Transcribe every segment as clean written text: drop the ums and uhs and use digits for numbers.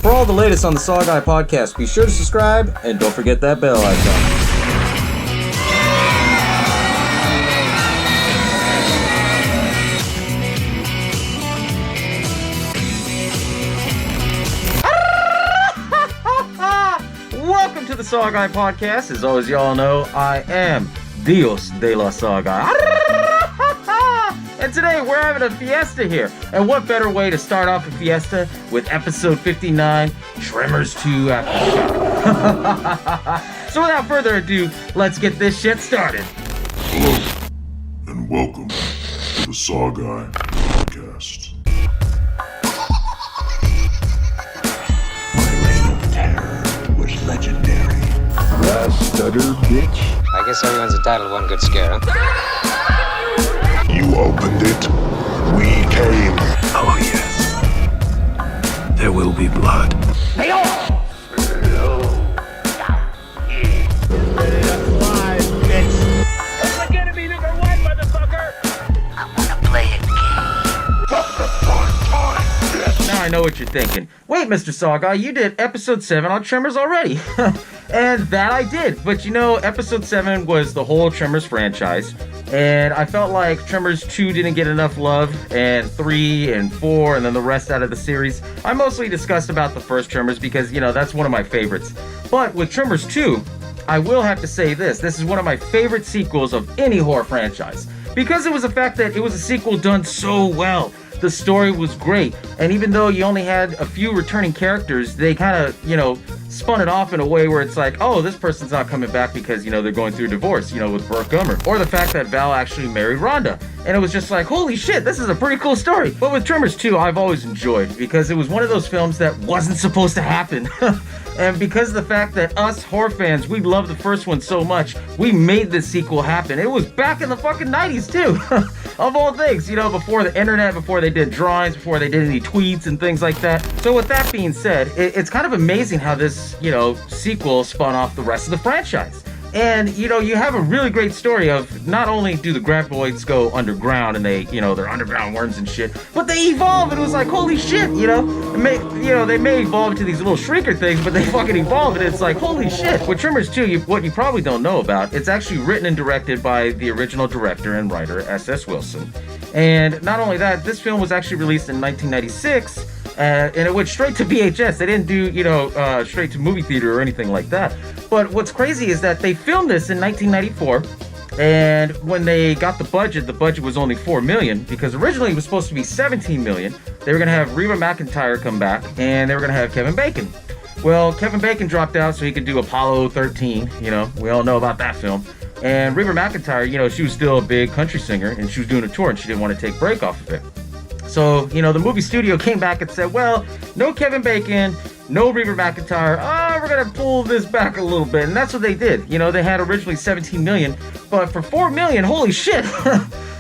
For all the latest on the SaWGuy podcast, be sure to subscribe and don't forget that bell icon. Welcome to the SaWGuy podcast. As always, y'all know, I am Dios de la SaWGuy. And today we're having a fiesta here. And what better way to start off a fiesta with episode 59, Tremors 2 Aftershocks. So without further ado, let's get this shit started. Hello, and welcome to the SaWGuy podcast. My reign of terror was legendary. The stutter bitch. I guess everyone's entitled to one good scare, huh? You opened it. We came. Oh, yes. There will be blood. Hey, oh! Now I know what you're thinking. Wait, Mr. SaWGuy, you did episode 7 on Tremors already. And that I did. But you know, episode 7 was the whole Tremors franchise. And I felt like Tremors 2 didn't get enough love, and 3 and 4, and then the rest out of the series. I mostly discussed about the first Tremors because, you know, that's one of my favorites. But with Tremors 2, I will have to say this. This is one of my favorite sequels of any horror franchise. Because it was the fact that it was a sequel done so well. The story was great, and even though you only had a few returning characters, they kind of, you know, spun it off in a way where it's like, oh, this person's not coming back because, you know, they're going through a divorce, you know, with Burke Gummer. Or the fact that Val actually married Rhonda. And it was just like, holy shit, this is a pretty cool story. But with Tremors 2, I've always enjoyed, because it was one of those films that wasn't supposed to happen. And because of the fact that us horror fans, we love the first one so much, we made this sequel happen. It was back in the fucking 90s too. Of all things, you know, before the internet, before they did drawings, before they did any tweets and things like that. So with that being said, it's kind of amazing how this, you know, sequel spun off the rest of the franchise. And, you know, you have a really great story of not only do the Graboids go underground and they, you know, they're underground worms and shit, but they evolve, and it was like, holy shit, you know? They may evolve into these little shrieker things, but they fucking evolve, and it's like, holy shit. With Tremors 2, what you probably don't know about, it's actually written and directed by the original director and writer, S.S. Wilson. And not only that, this film was actually released in 1996, and it went straight to VHS. They didn't do, you know, straight to movie theater or anything like that. But what's crazy is that they filmed this in 1994, and when they got the budget was only $4 million, because originally it was supposed to be $17 million. They were going to have Reba McEntire come back, and they were going to have Kevin Bacon. Well, Kevin Bacon dropped out so he could do Apollo 13, you know, we all know about that film. And Reba McEntire, you know, she was still a big country singer, and she was doing a tour, and she didn't want to take a break off of it. So, you know, the movie studio came back and said, well, no Kevin Bacon, no Reba McEntire, we're going to pull this back a little bit. And that's what they did. You know, they had originally $17 million, but for $4 million, holy shit.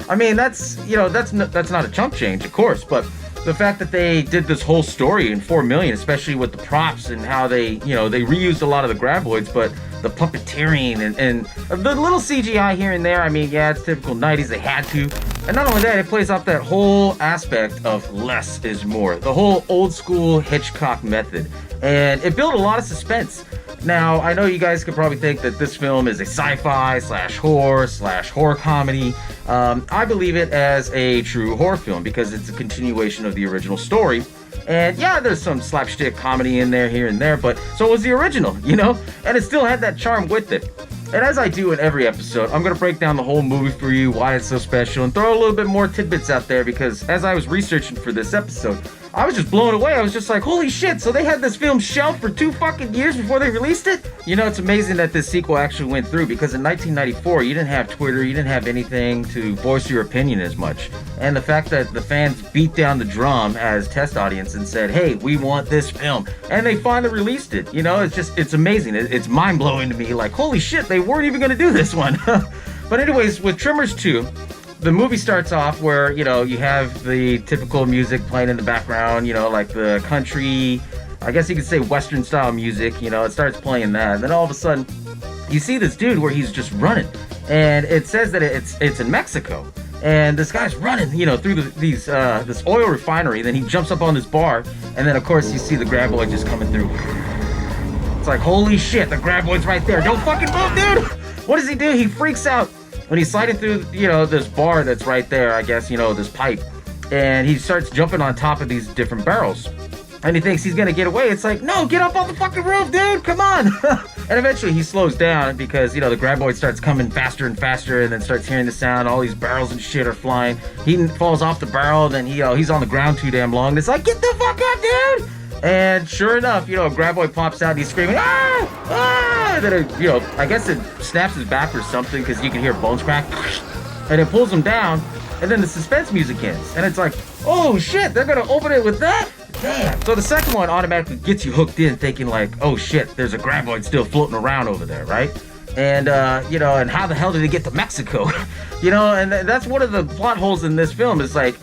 I mean, that's, you know, that's not a chump change, of course, but the fact that they did this whole story in $4 million, especially with the props and how they, you know, they reused a lot of the Graboids, but the puppeteering and the little CGI here and there, I mean, yeah, it's typical 90s, they had to. And not only that, it plays off that whole aspect of less is more, the whole old school Hitchcock method. And it built a lot of suspense. Now, I know you guys could probably think that this film is a sci-fi /horror comedy. I believe it as a true horror film because it's a continuation of the original story. And yeah, there's some slapstick comedy in there here and there, but so was the original, you know? And it still had that charm with it. And as I do in every episode, I'm going to break down the whole movie for you, why it's so special, and throw a little bit more tidbits out there, because as I was researching for this episode, I was just blown away. I was just like, holy shit, so they had this film shelved for 2 fucking years before they released it? You know, it's amazing that this sequel actually went through, because in 1994, you didn't have Twitter, you didn't have anything to voice your opinion as much. And the fact that the fans beat down the drum as test audience and said, hey, we want this film. And they finally released it. You know, it's amazing. It's mind-blowing to me. Like, holy shit, they weren't even going to do this one. But anyways, with Tremors 2, the movie starts off where, you know, you have the typical music playing in the background, you know, like the country, I guess you could say Western style music, you know, it starts playing that. And then all of a sudden, you see this dude where he's just running. And it says that it's in Mexico. And this guy's running, through this oil refinery. Then he jumps up on this bar, and then of course you see the Graboid just coming through. It's like, holy shit, the Graboid's right there. Don't fucking move, dude. What does he do? He freaks out when he's sliding through, this bar that's right there, I guess, this pipe. And he starts jumping on top of these different barrels. And he thinks he's gonna get away. It's like, no, get up on the fucking roof, dude, come on. And eventually he slows down because, the Graboid starts coming faster and faster, and then starts hearing the sound. All these barrels and shit are flying. He falls off the barrel, and then he's on the ground too damn long. And it's like, get the fuck up, dude. And sure enough, a Graboid pops out and he's screaming, ah, ah. And then, I guess it snaps his back or something because you can hear bones crack. And it pulls him down, and then the suspense music ends. And it's like, oh shit, they're gonna open it with that? Damn. So the second one automatically gets you hooked in, thinking like, oh shit, there's a Graboid still floating around over there, right? And, and how the hell did he get to Mexico? And that's one of the plot holes in this film is like,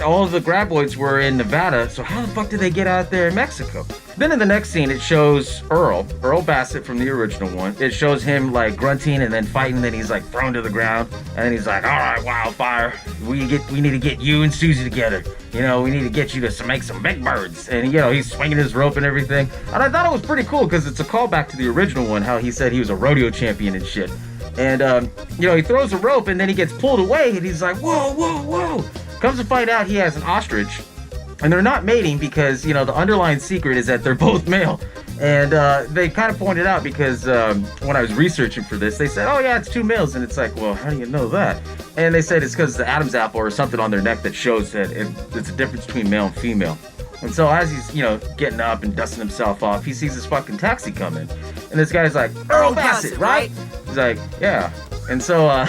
all of the Graboids were in Nevada, so how the fuck did they get out there in Mexico? Then in the next scene, it shows Earl Bassett from the original one. It shows him like grunting and then fighting, then he's like thrown to the ground, and then he's like, all right, Wildfire, we need to get you and Susie together. We need to get you to make some big birds. And, he's swinging his rope and everything. And I thought it was pretty cool because it's a callback to the original one, how he said he was a rodeo champion and shit. And, he throws a rope and then he gets pulled away and he's like, whoa, whoa, whoa. Comes to find out he has an ostrich. And they're not mating because, the underlying secret is that they're both male. And they kind of pointed out because when I was researching for this, they said, oh yeah, it's two males. And it's like, well, how do you know that? And they said it's because the Adam's apple or something on their neck that shows that it's a difference between male and female. And so as he's, getting up and dusting himself off, he sees this fucking taxi coming. And this guy's like, Earl Bassett, right? He's like, yeah. And so,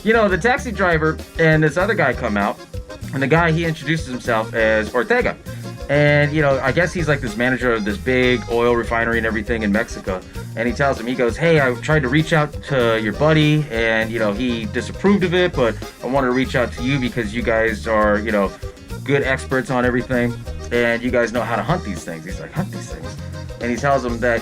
the taxi driver and this other guy come out. And the guy, he introduces himself as Ortega. And, I guess he's like this manager of this big oil refinery and everything in Mexico. And he tells him, he goes, hey, I tried to reach out to your buddy and, he disapproved of it, but I wanted to reach out to you because you guys are, good experts on everything and you guys know how to hunt these things. He's like, hunt these things? And he tells him that,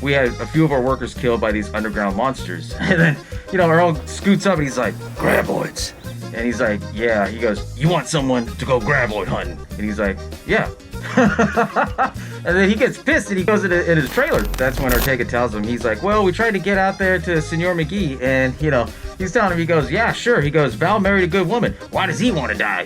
we had a few of our workers killed by these underground monsters. And then, Earl scoots up and he's like, Graboids. And he's like, yeah. He goes, you want someone to go Graboid hunting? And he's like, yeah. And then he gets pissed and he goes in his trailer. That's when Ortega tells him, he's like, well, we tried to get out there to Senor McGee. And, he's telling him, he goes, yeah, sure. He goes, Val married a good woman. Why does he want to die,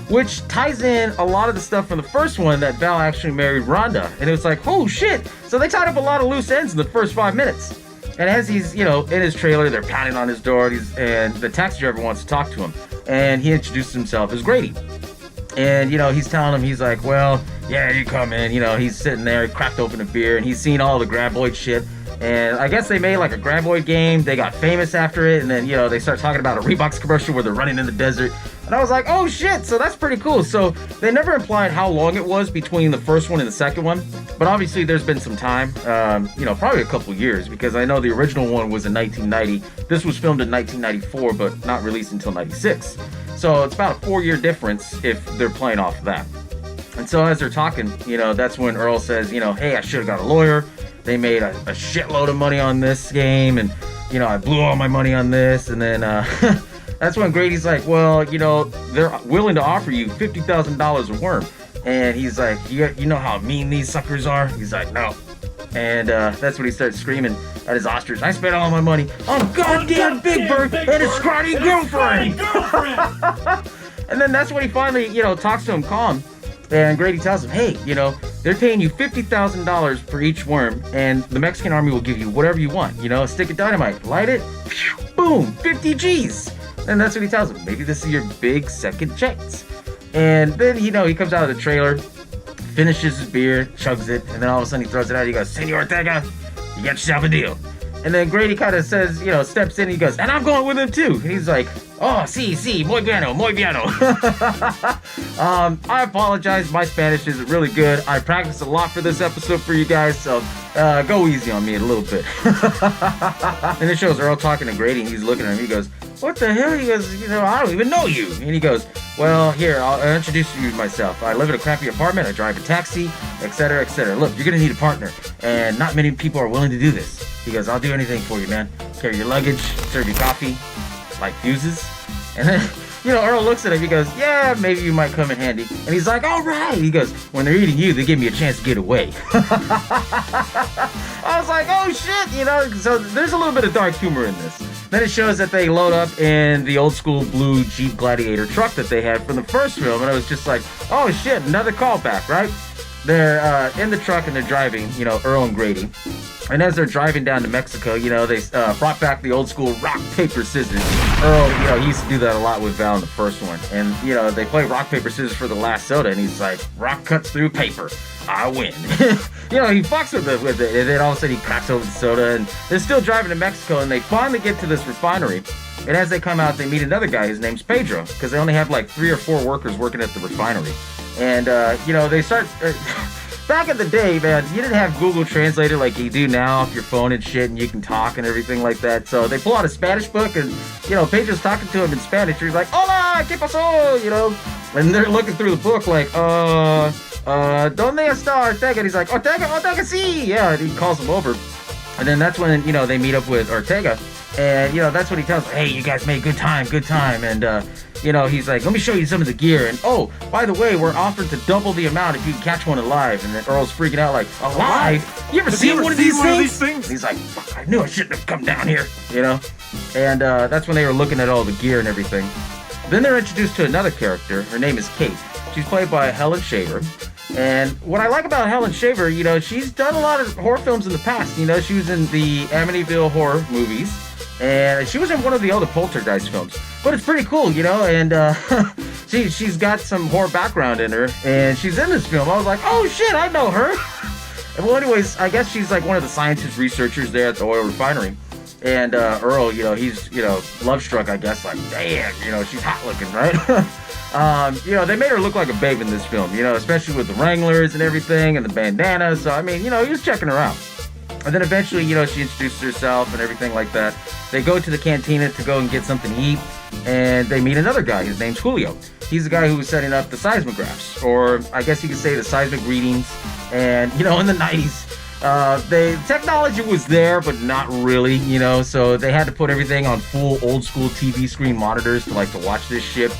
Which ties in a lot of the stuff from the first one that Val actually married Rhonda. And it was like, oh, shit. So they tied up a lot of loose ends in the first 5 minutes. And as he's, in his trailer, they're pounding on his door, and the taxi driver wants to talk to him. And he introduces himself as Grady. And, he's telling him, he's like, well, yeah, you come in. He's sitting there, he cracked open a beer, and he's seen all the Graboid shit. And I guess they made like a Graboid game. They got famous after it. And then, they start talking about a Reeboks commercial where they're running in the desert. And I was like, oh shit, so that's pretty cool. So they never implied how long it was between the first one and the second one. But obviously there's been some time, probably a couple years, because I know the original one was in 1990. This was filmed in 1994, but not released until 96. So it's about a 4-year difference if they're playing off of that. And so as they're talking, that's when Earl says, hey, I should have got a lawyer. They made a shitload of money on this game, and, I blew all my money on this. And then that's when Grady's like, well, they're willing to offer you $50,000 a worm. And he's like, you know how mean these suckers are? He's like, no. And that's when he starts screaming at his ostrich, I spent all my money on goddamn Big Bird and his scrawny girlfriend. And then that's when he finally, talks to him calm. And Grady tells him, hey, they're paying you $50,000 for each worm, and the Mexican army will give you whatever you want. A stick of dynamite, light it, boom, 50 G's. And that's what he tells him. Maybe this is your big second chance. And then, he comes out of the trailer, finishes his beer, chugs it, and then all of a sudden he throws it out. He goes, Senor Ortega, you got yourself a deal. And then Grady kind of says, steps in, and he goes, and I'm going with him too. And he's like, oh, sí, muy bueno, muy bueno. I apologize, my Spanish isn't really good. I practiced a lot for this episode for you guys, so go easy on me a little bit. And it shows Earl talking to Grady, and he's looking at him. He goes, what the hell? He goes, I don't even know you. And he goes, well, here, I'll introduce you to myself. I live in a crappy apartment, I drive a taxi, etc., etc. Look, you're gonna need a partner, and not many people are willing to do this. He goes, I'll do anything for you, man. Carry your luggage, serve you coffee, light fuses, And then, Earl looks at him. He goes, yeah, maybe you might come in handy. And he's like, all right. He goes, when they're eating you, they give me a chance to get away. I was like, oh, shit, So there's a little bit of dark humor in this. Then it shows that they load up in the old school blue Jeep Gladiator truck that they had from the first film. And I was just like, oh, shit, another callback, right? They're in the truck and they're driving, Earl and Grady. And as they're driving down to Mexico, they brought back the old school rock, paper, scissors. Earl, he used to do that a lot with Val in the first one. And, they play rock, paper, scissors for the last soda. And he's like, rock cuts through paper. I win. He fucks with it. And then all of a sudden he cracks over the soda. And they're still driving to Mexico. And they finally get to this refinery. And as they come out, they meet another guy. His name's Pedro. Because they only have like 3 or 4 workers working at the refinery. And, they start... Back in the day, man, you didn't have Google Translator like you do now off your phone and shit, and you can talk and everything like that. So they pull out a Spanish book, and, Pedro's talking to him in Spanish. He's like, hola, ¿qué pasó? And they're looking through the book like, ¿dónde está Ortega? And he's like, Ortega, sí! Yeah, and he calls him over. And then that's when, they meet up with Ortega. And, that's when he tells them, hey, you guys made good time. And, he's like, let me show you some of the gear. And, oh, by the way, we're offering to double the amount if you can catch one alive. And then Earl's freaking out like, alive? You ever seen one of these things? And he's like, fuck, I knew I shouldn't have come down here, And that's when they were looking at all the gear and everything. Then they're introduced to another character. Her name is Kate. She's played by Helen Shaver. And what I like about Helen Shaver, she's done a lot of horror films in the past. She was in the Amityville horror movies. And she was in one of the other Poltergeist films. But it's pretty cool, and she's got some horror background in her, and she's in this film. I was like, oh shit, I know her. Well, anyways, I guess she's like one of the scientist researchers there at the oil refinery. And Earl, he's, love struck, I guess, like, damn, she's hot looking, right? They made her look like a babe in this film, especially with the Wranglers and everything and the bandana. So, I mean, he was checking her out. And then eventually, she introduces herself and everything like that. They go to the cantina to go and get something to eat, and they meet another guy. His name's Julio. He's the guy who was setting up the seismographs, or I guess you could say the seismic readings. And, in the 90s, the technology was there, but not really, so they had to put everything on full old school TV screen monitors to watch this ship.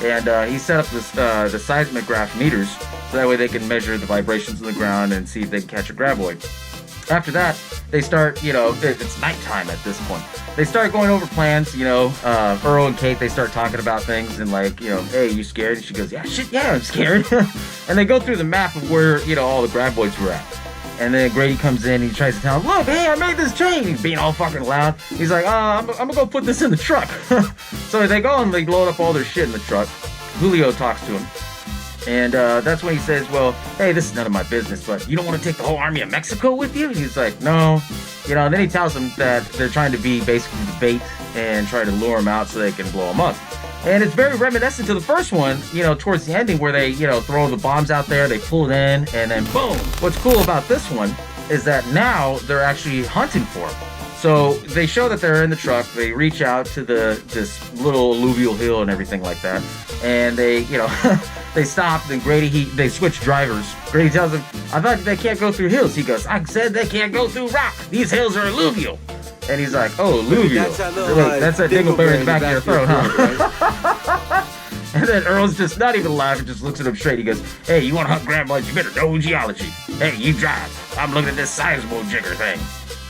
And he set up the seismograph meters, so that way they can measure the vibrations in the ground and see if they can catch a graboid. After that, they start, it's nighttime at this point. They start going over plans, Earl and Kate, they start talking about things and hey, you scared? And she goes, yeah, shit, yeah, I'm scared. And they go through the map of where, all the graboids were at. And then Grady comes in and he tries to tell him, look, hey, I made this train. He's being all fucking loud. He's like, I'm gonna go put this in the truck. So they go and they load up all their shit in the truck. Julio talks to him. And that's when he says, well, hey, this is none of my business, but you don't want to take the whole army of Mexico with you? And he's like, no. And then he tells them that they're trying to be basically the bait and try to lure him out so they can blow him up. And it's very reminiscent to the first one, towards the ending where they, throw the bombs out there, they pull it in, and then boom. What's cool about this one is that now they're actually hunting for him. So they show that they're in the truck. They reach out to this little alluvial hill and everything like that. And they, they stop. And Grady, they switch drivers. Grady tells him, I thought they can't go through hills. He goes, I said they can't go through rock. These hills are alluvial. And he's like, oh, alluvial. That's that dingleberry in the back of your throat, huh? And then Earl's just not even laughing, just looks at him straight. He goes, hey, you want to hunt graboids? You better know geology. Hey, you drive. I'm looking at this sizable jigger thing.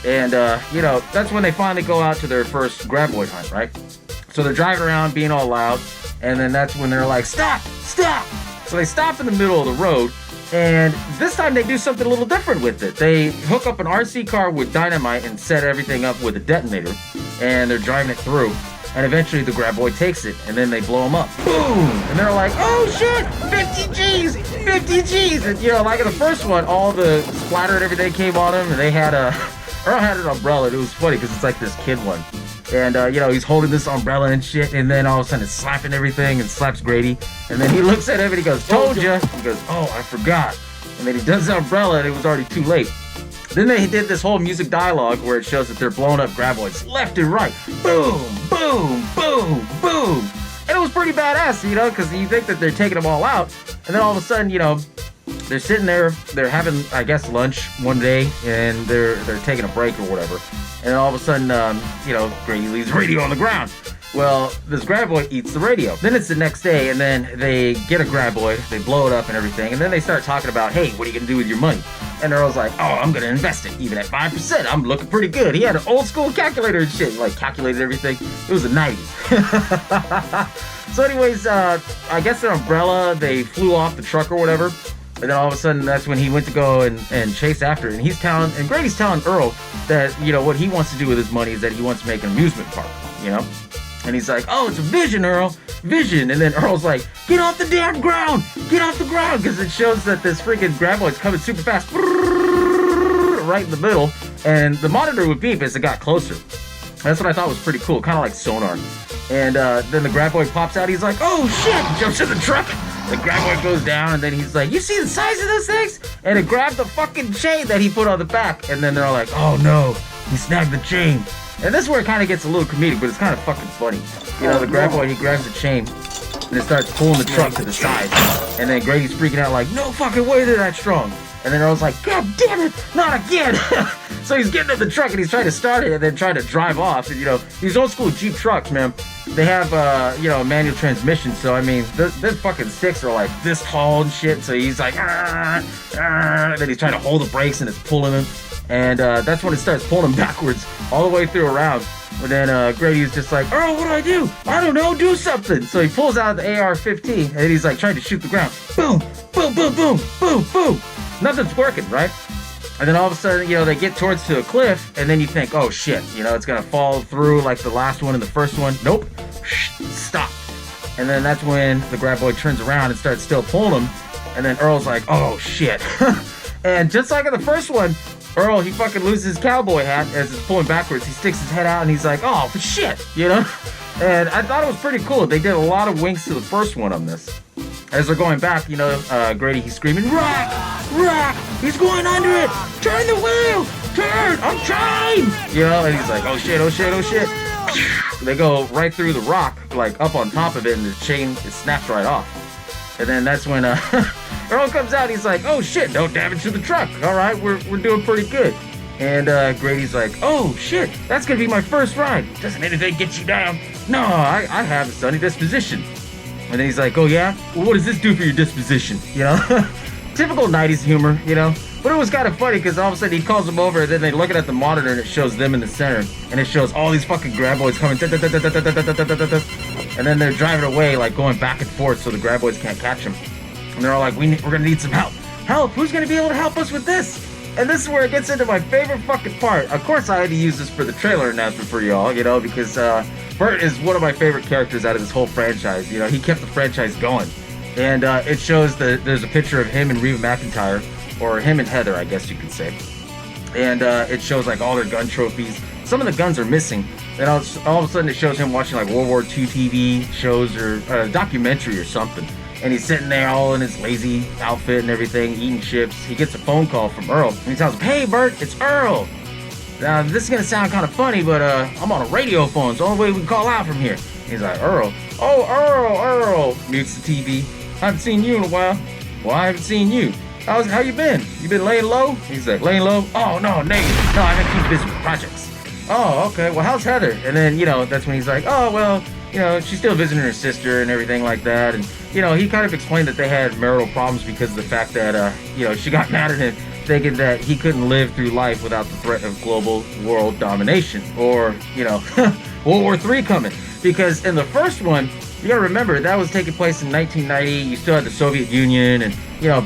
And, that's when they finally go out to their first graboid hunt, right? So they're driving around being all loud, and then that's when they're like, stop! So they stop in the middle of the road, and this time they do something a little different with it. They hook up an RC car with dynamite and set everything up with a detonator, and they're driving it through. And eventually the graboid takes it, and then they blow him up. Boom! And they're like, oh shit! 50 G's! 50 G's! And, like in the first one, all the splatter and everything came on him, and they had Earl had an umbrella, and it was funny because it's like this kid one. And, he's holding this umbrella and shit, and then all of a sudden it's slapping everything and slaps Grady. And then he looks at him and he goes, told ya! He goes, oh, I forgot. And then he does the umbrella and it was already too late. Then they did this whole music dialogue where it shows that they're blowing up graboids left and right. Boom, boom, boom, boom. And it was pretty badass, because you think that they're taking them all out. And then all of a sudden, they're sitting there, they're having, I guess, lunch one day, and they're taking a break or whatever. And then all of a sudden, Grady leaves the radio on the ground. Well, this Graboid eats the radio. Then it's the next day, and then they get a Graboid, they blow it up and everything, and then they start talking about, hey, what are you gonna do with your money? And Earl's like, oh, I'm gonna invest it, even at 5%. I'm looking pretty good. He had an old school calculator and shit, like calculated everything. It was the 90s. So anyways, I guess their umbrella, they flew off the truck or whatever. And then all of a sudden, that's when he went to go and chase after it. And Grady's telling Earl that, what he wants to do with his money is that he wants to make an amusement park, And he's like, oh, it's a vision, Earl. Vision. And then Earl's like, get off the damn ground. Get off the ground. Because it shows that this freaking Graboid's coming super fast. Right in the middle. And the monitor would beep as it got closer. That's what I thought was pretty cool. Kind of like sonar. And then the Graboid pops out. He's like, oh, shit. He jumps in the truck. The Graboid goes down. And then he's like, you see the size of those things? And it grabbed the fucking chain that he put on the back. And then they're all like, oh, no. He snagged the chain. And this is where it kind of gets a little comedic, but it's kind of fucking funny. The Graboid, he grabs the chain, and it starts pulling the truck to the side. And then Grady's freaking out like, no fucking way they're that strong. And then Earl's like, God damn it, not again. So he's getting to the truck, and he's trying to start it, and then trying to drive off. And, these old school Jeep trucks, man, they have, a manual transmission. So, I mean, their fucking sticks are like this tall and shit. So he's like, and then he's trying to hold the brakes, and it's pulling him. And that's when it starts pulling him backwards all the way through around. And then Grady's just like, Earl, what do I do? I don't know, do something. So he pulls out the AR-15, and he's like trying to shoot the ground. Boom, boom, boom, boom, boom, boom. Nothing's working, right? And then all of a sudden, they get towards to a cliff, and then you think, oh shit, it's gonna fall through like the last one and the first one. Nope. Stop. And then that's when the Graboid turns around and starts still pulling him. And then Earl's like, oh shit. And just like in the first one, Earl, he fucking loses his cowboy hat as it's pulling backwards. He sticks his head out and he's like, oh, for shit, And I thought it was pretty cool. They did a lot of winks to the first one on this. As they're going back, Grady, he's screaming, rock, rock, he's going under it. Turn the wheel, turn, I'm trying. And he's like, oh shit, oh shit, oh shit. They go right through the rock, like up on top of it, and the chain, it snaps right off. And then that's when Earl comes out. He's like, oh shit, no damage to the truck. All right, we're doing pretty good. And Grady's like, oh shit, that's gonna be my first ride. Doesn't anything get you down? No, I have a sunny disposition. And then he's like, oh yeah? Well, what does this do for your disposition? Typical 90s humor, But it was kind of funny because all of a sudden he calls them over, and then they look at the monitor and it shows them in the center. And it shows all these fucking Graboids coming. And then they're driving away, like going back and forth so the Graboids can't catch them. And they're all like, we're gonna need some help. Help? Who's gonna be able to help us with this? And this is where it gets into my favorite fucking part. Of course, I had to use this for the trailer announcement for y'all, because Bert is one of my favorite characters out of this whole franchise. He kept the franchise going. And it shows there's a picture of him and Reba McEntire, or him and Heather, I guess you could say. And it shows like all their gun trophies. Some of the guns are missing. Then all of a sudden it shows him watching like World War II TV shows or a documentary or something. And he's sitting there all in his lazy outfit and everything, eating chips. He gets a phone call from Earl. And he tells him, hey, Bert, it's Earl. Now, this is going to sound kind of funny, but I'm on a radio phone. It's the only way we can call out from here. He's like, Earl. Oh, Earl. Mutes the TV. I haven't seen you in a while. Well, I haven't seen you. How you been? You been laying low? He's like, laying low? Oh, no, negative. No, I've been too busy with projects. Oh, okay. Well, how's Heather? And then, that's when he's like, oh, well, she's still visiting her sister and everything like that. And, he kind of explained that they had marital problems because of the fact that, she got mad at him thinking that he couldn't live through life without the threat of global world domination or, World War III coming. Because in the first one, you gotta remember, that was taking place in 1990. You still had the Soviet Union, and,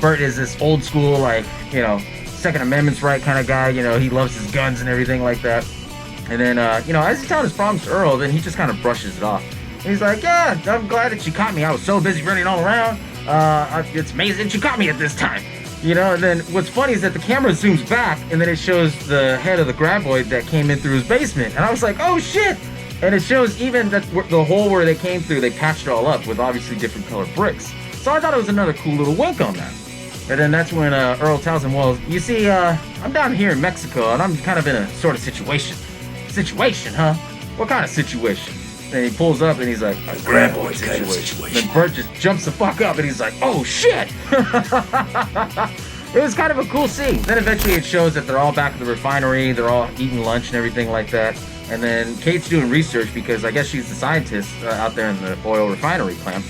Bert is this old school, like, Second Amendment's right kind of guy. He loves his guns and everything like that. And then, as he's telling his problems to Earl, then he just kind of brushes it off. And he's like, yeah, I'm glad that she caught me. I was so busy running all around. It's amazing she caught me at this time. And then what's funny is that the camera zooms back, and then it shows the head of the Graboid that came in through his basement. And I was like, oh, shit. And it shows even that the hole where they came through, they patched it all up with obviously different colored bricks. So I thought it was another cool little wink on that. And then that's when Earl tells him, well, you see, I'm down here in Mexico, and I'm kind of in a sort of situation. Situation, huh? What kind of situation? And he pulls up and he's like, a Graboid kind of situation. Then Bert just jumps the fuck up and he's like, oh shit! It was kind of a cool scene. Then eventually it shows that they're all back at the refinery, they're all eating lunch and everything like that. And then Kate's doing research because I guess she's the scientist out there in the oil refinery plant.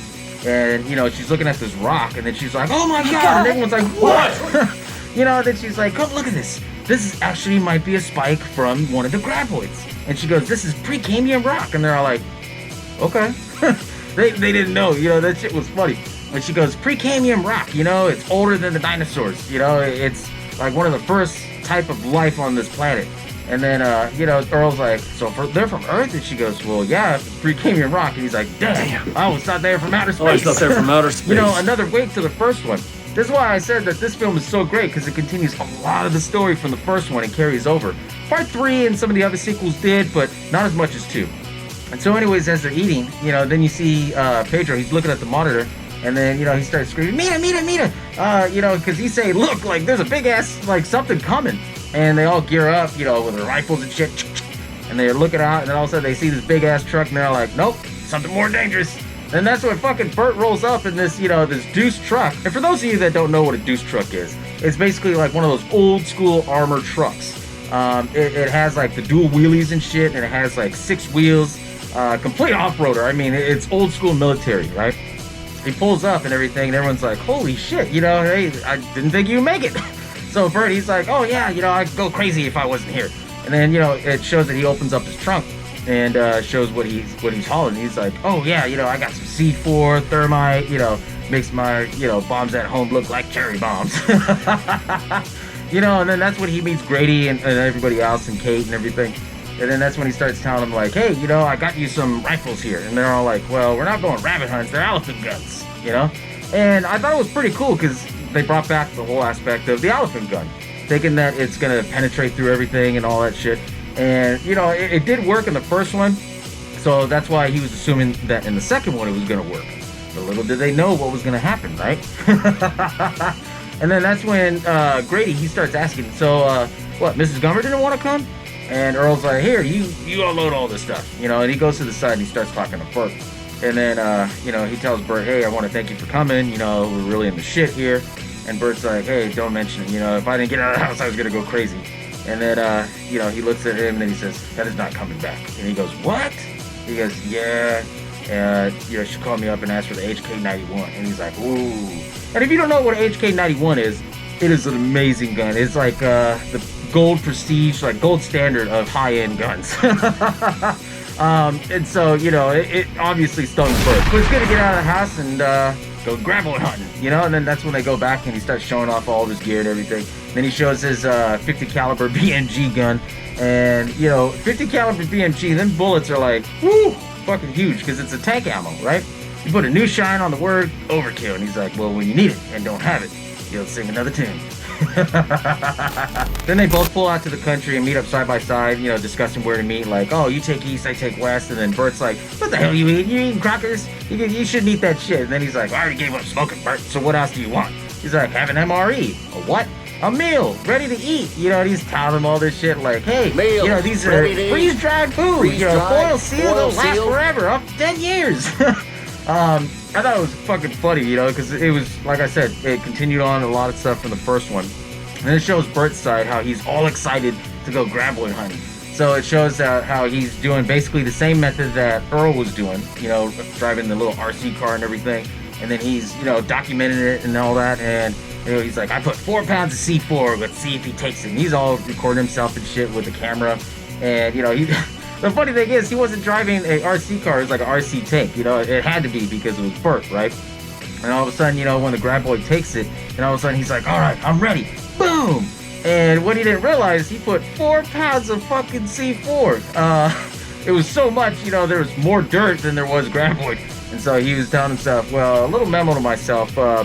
And, you know, she's looking at this rock, and then she's like, oh my God! And everyone's like, what? You know, then she's like, come look at this. This is actually might be a spike from one of the Graboids. And she goes, this is Precambrian rock. And they're all like, okay. they didn't know, you know, that shit was funny. And she goes, Precambrian rock, you know, it's older than the dinosaurs. You know, it's like one of the first type of life on this planet. And then, you know, Earl's like, so they're from Earth? And she goes, well, yeah, Precambrian rock. And he's like, damn, I was not there from outer space. Oh, he's not there from outer space. You know, another weight to the first one. This is why I said that this film is so great, because it continues a lot of the story from the first one and carries over. Part 3 and some of the other sequels did, but not as much as 2. And so anyways, as they're eating, you know, then you see Pedro, he's looking at the monitor, and then, you know, he starts screaming, Mita! You know, because he's saying, look, like, there's a big-ass, like, something coming. And they all gear up, you know, with their rifles and shit. And they're looking out, and then all of a sudden they see this big-ass truck, and they're like, nope, something more dangerous. And that's when fucking Bert rolls up in this, you know, this deuce truck. And for those of you that don't know what a deuce truck is, it's basically like one of those old-school armored trucks. It has, like, the dual wheelies and shit, and it has, like, 6 wheels, complete off-roader. I mean, it's old-school military, right? He pulls up and everything, and everyone's like, holy shit, you know, hey, I didn't think you'd make it. So Bert, he's like, oh, yeah, you know, I'd go crazy if I wasn't here. And then, you know, it shows that he opens up his trunk and shows what he's hauling. He's like, oh, yeah, you know, I got some C4, thermite, you know, makes my, you know, bombs at home look like cherry bombs. You know, and then that's when he meets Grady and everybody else and Kate and everything. And then that's when he starts telling them, like, hey, you know, I got you some rifles here. And they're all like, well, we're not going rabbit hunts, they're elephant guns, you know? And I thought it was pretty cool because they brought back the whole aspect of the elephant gun, thinking that it's going to penetrate through everything and all that shit. And, you know, it did work in the first one, so that's why he was assuming that in the second one it was going to work. But little did they know what was going to happen, right? And then that's when Grady, he starts asking, so, what, Mrs. Gummer didn't want to come? And Earl's like, here, you unload all this stuff, you know, and he goes to the side and he starts talking to Bert. And then, you know, he tells Bert, hey, I want to thank you for coming, you know, we're really in the shit here. And Bert's like, hey, don't mention it, you know, if I didn't get out of the house, I was going to go crazy. And then, you know, he looks at him and then he says, that is not coming back. And he goes, what? He goes, yeah, you know, she called me up and asked for the HK-91. And he's like, ooh. And if you don't know what HK-91 is, it is an amazing gun. It's like the gold prestige, like gold standard of high-end guns. And so, you know, it obviously stung Bert. So he's gonna get out of the house and go Graboid hunting, you know? And then that's when they go back and he starts showing off all of his gear and everything. Then he shows his 50 caliber BMG gun. And, you know, 50 caliber BMG, them bullets are like, woo, fucking huge, because it's a tank ammo, right? You put a new shine on the word overkill, and he's like, well, when you need it and don't have it, you'll sing another tune. Then they both pull out to the country and meet up side by side, you know, discussing where to meet. Like, oh, you take east, I take west. And then Bert's like, what the hell you eating? You eating crackers? You shouldn't eat that shit. And then he's like, I already gave up smoking, Bert, so what else do you want? He's like, have an MRE. A what? A meal, ready to eat. You know, and he's telling them all this shit like, hey, meal, you know, these are freeze-dried food. You know, foil seal, they'll last forever, up to 10 years. I thought it was fucking funny, you know, because it was, like I said, it continued on a lot of stuff from the first one. And it shows Bert's side, how he's all excited to go Graboid hunting. So it shows how he's doing basically the same method that Earl was doing, you know, driving the little RC car and everything. And then he's, you know, documenting it and all that. And, you know, he's like, I put 4 pounds of C4, let's see if he takes it. And he's all recording himself and shit with the camera. And, you know, the funny thing is, he wasn't driving a RC car, it was like an RC tank, you know, it had to be because it was Bert, right? And all of a sudden, you know, when the Graboid takes it, and all of a sudden he's like, all right, I'm ready, boom! And what he didn't realize, he put 4 pounds of fucking C4. It was so much, you know, there was more dirt than there was Graboid. And so he was telling himself, well, a little memo to myself, 4